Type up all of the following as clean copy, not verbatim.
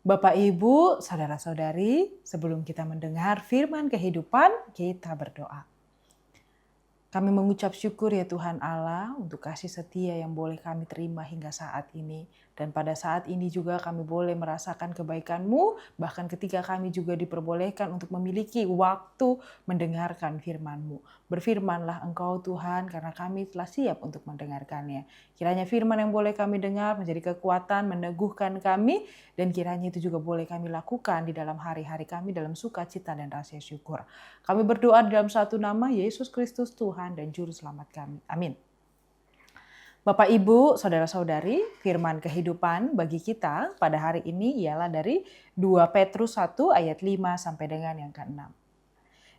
Bapak, Ibu, saudara-saudari, sebelum kita mendengar firman kehidupan, kita berdoa. Kami mengucap syukur ya Tuhan Allah untuk kasih setia yang boleh kami terima hingga saat ini. Dan pada saat ini juga kami boleh merasakan kebaikan-Mu, bahkan ketika kami juga diperbolehkan untuk memiliki waktu mendengarkan firman-Mu. Berfirmanlah Engkau Tuhan karena kami telah siap untuk mendengarkannya. Kiranya firman yang boleh kami dengar menjadi kekuatan, meneguhkan kami, dan kiranya itu juga boleh kami lakukan di dalam hari-hari kami dalam sukacita dan rasa syukur. Kami berdoa dalam satu nama Yesus Kristus Tuhan dan Juru Selamat kami. Amin. Bapak, Ibu, saudara-saudari, firman kehidupan bagi kita pada hari ini ialah dari 2 Petrus 1 ayat 5 sampai dengan yang ke-6.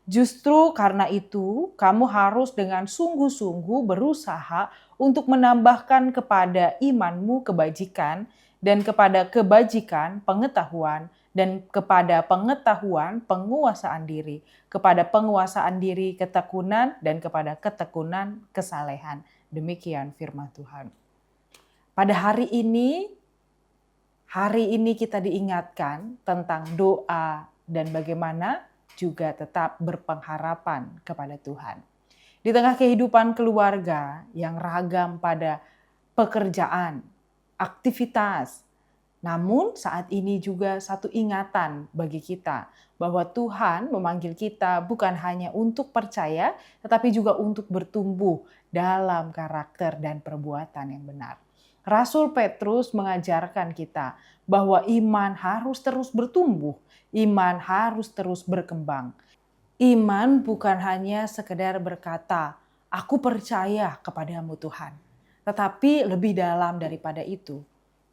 Justru karena itu, kamu harus dengan sungguh-sungguh berusaha untuk menambahkan kepada imanmu kebajikan, dan kepada kebajikan pengetahuan, dan kepada pengetahuan penguasaan diri, kepada penguasaan diri ketekunan, dan kepada ketekunan kesalehan. Demikian firman Tuhan. Pada hari ini kita diingatkan tentang doa dan bagaimana juga tetap berpengharapan kepada Tuhan. Di tengah kehidupan keluarga yang ragam pada pekerjaan, aktivitas, namun saat ini juga satu ingatan bagi kita bahwa Tuhan memanggil kita bukan hanya untuk percaya, tetapi juga untuk bertumbuh dalam karakter dan perbuatan yang benar. Rasul Petrus mengajarkan kita bahwa iman harus terus bertumbuh, iman harus terus berkembang. Iman bukan hanya sekedar berkata, "Aku percaya kepadamu Tuhan." Tetapi lebih dalam daripada itu,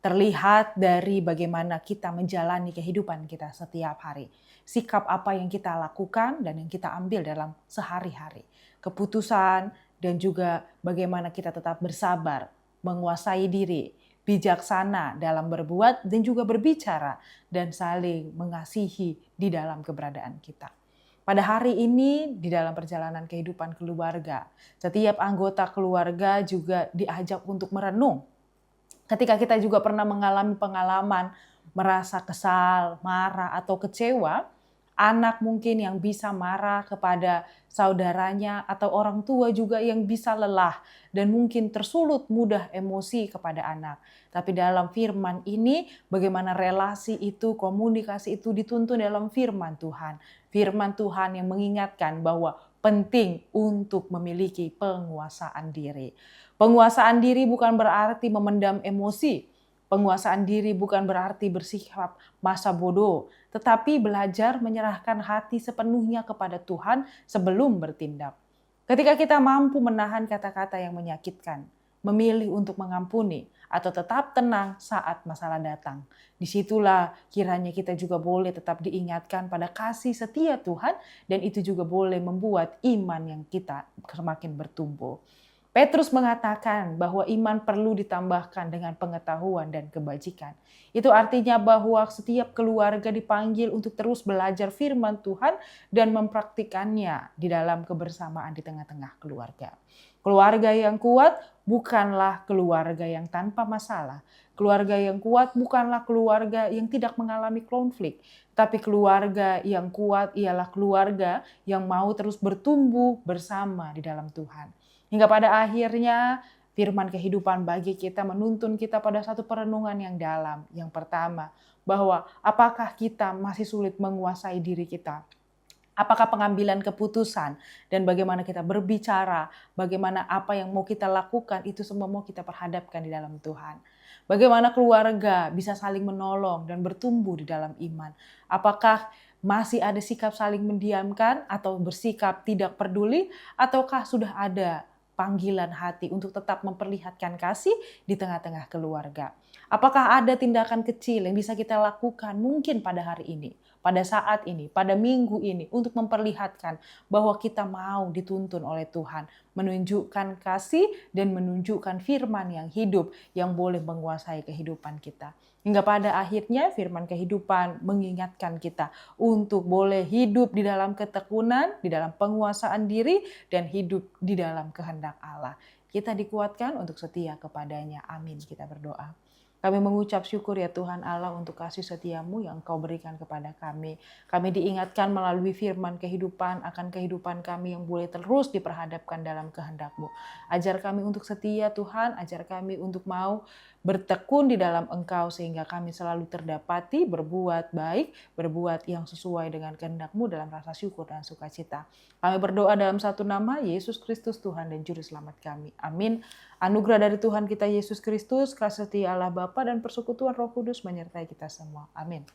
terlihat dari bagaimana kita menjalani kehidupan kita setiap hari. Sikap apa yang kita lakukan dan yang kita ambil dalam sehari-hari. Keputusan dan juga bagaimana kita tetap bersabar, menguasai diri, bijaksana dalam berbuat dan juga berbicara, dan saling mengasihi di dalam keberadaan kita. Pada hari ini di dalam perjalanan kehidupan keluarga, setiap anggota keluarga juga diajak untuk merenung. Ketika kita juga pernah mengalami pengalaman merasa kesal, marah, atau kecewa, anak mungkin yang bisa marah kepada saudaranya atau orang tua juga yang bisa lelah dan mungkin tersulut mudah emosi kepada anak. Tapi dalam firman ini bagaimana relasi itu, komunikasi itu dituntun dalam firman Tuhan. Firman Tuhan yang mengingatkan bahwa penting untuk memiliki penguasaan diri. Penguasaan diri bukan berarti memendam emosi. Penguasaan diri bukan berarti bersikap masa bodoh, tetapi belajar menyerahkan hati sepenuhnya kepada Tuhan sebelum bertindak. Ketika kita mampu menahan kata-kata yang menyakitkan, memilih untuk mengampuni, atau tetap tenang saat masalah datang, disitulah kiranya kita juga boleh tetap diingatkan pada kasih setia Tuhan, dan itu juga boleh membuat iman yang kita semakin bertumbuh. Petrus mengatakan bahwa iman perlu ditambahkan dengan pengetahuan dan kebajikan. Itu artinya bahwa setiap keluarga dipanggil untuk terus belajar firman Tuhan dan mempraktikannya di dalam kebersamaan di tengah-tengah keluarga. Keluarga yang kuat bukanlah keluarga yang tanpa masalah. Keluarga yang kuat bukanlah keluarga yang tidak mengalami konflik. Tapi keluarga yang kuat ialah keluarga yang mau terus bertumbuh bersama di dalam Tuhan. Hingga pada akhirnya firman kehidupan bagi kita menuntun kita pada satu perenungan yang dalam. Yang pertama, bahwa apakah kita masih sulit menguasai diri kita? Apakah pengambilan keputusan dan bagaimana kita berbicara, bagaimana apa yang mau kita lakukan, itu semua mau kita perhadapkan di dalam Tuhan. Bagaimana keluarga bisa saling menolong dan bertumbuh di dalam iman. Apakah masih ada sikap saling mendiamkan atau bersikap tidak peduli, ataukah sudah ada panggilan hati untuk tetap memperlihatkan kasih di tengah-tengah keluarga. Apakah ada tindakan kecil yang bisa kita lakukan mungkin pada hari ini, pada saat ini, pada minggu ini untuk memperlihatkan bahwa kita mau dituntun oleh Tuhan, menunjukkan kasih dan menunjukkan firman yang hidup yang boleh menguasai kehidupan kita. Hingga pada akhirnya firman kehidupan mengingatkan kita untuk boleh hidup di dalam ketekunan, di dalam penguasaan diri, dan hidup di dalam kehendak Allah. Kita dikuatkan untuk setia kepadanya. Amin. Kita berdoa. Kami mengucap syukur ya Tuhan Allah untuk kasih setiamu yang Engkau berikan kepada kami. Kami diingatkan melalui firman kehidupan akan kehidupan kami yang boleh terus diperhadapkan dalam kehendak-Mu. Ajar kami untuk setia Tuhan, ajar kami untuk mau bertekun di dalam Engkau sehingga kami selalu terdapati berbuat baik, berbuat yang sesuai dengan kehendak-Mu dalam rasa syukur dan sukacita. Kami berdoa dalam satu nama, Yesus Kristus Tuhan dan Juru Selamat kami. Amin. Anugerah dari Tuhan kita Yesus Kristus, kasih setia Allah Bapa dan persekutuan Roh Kudus menyertai kita semua. Amin.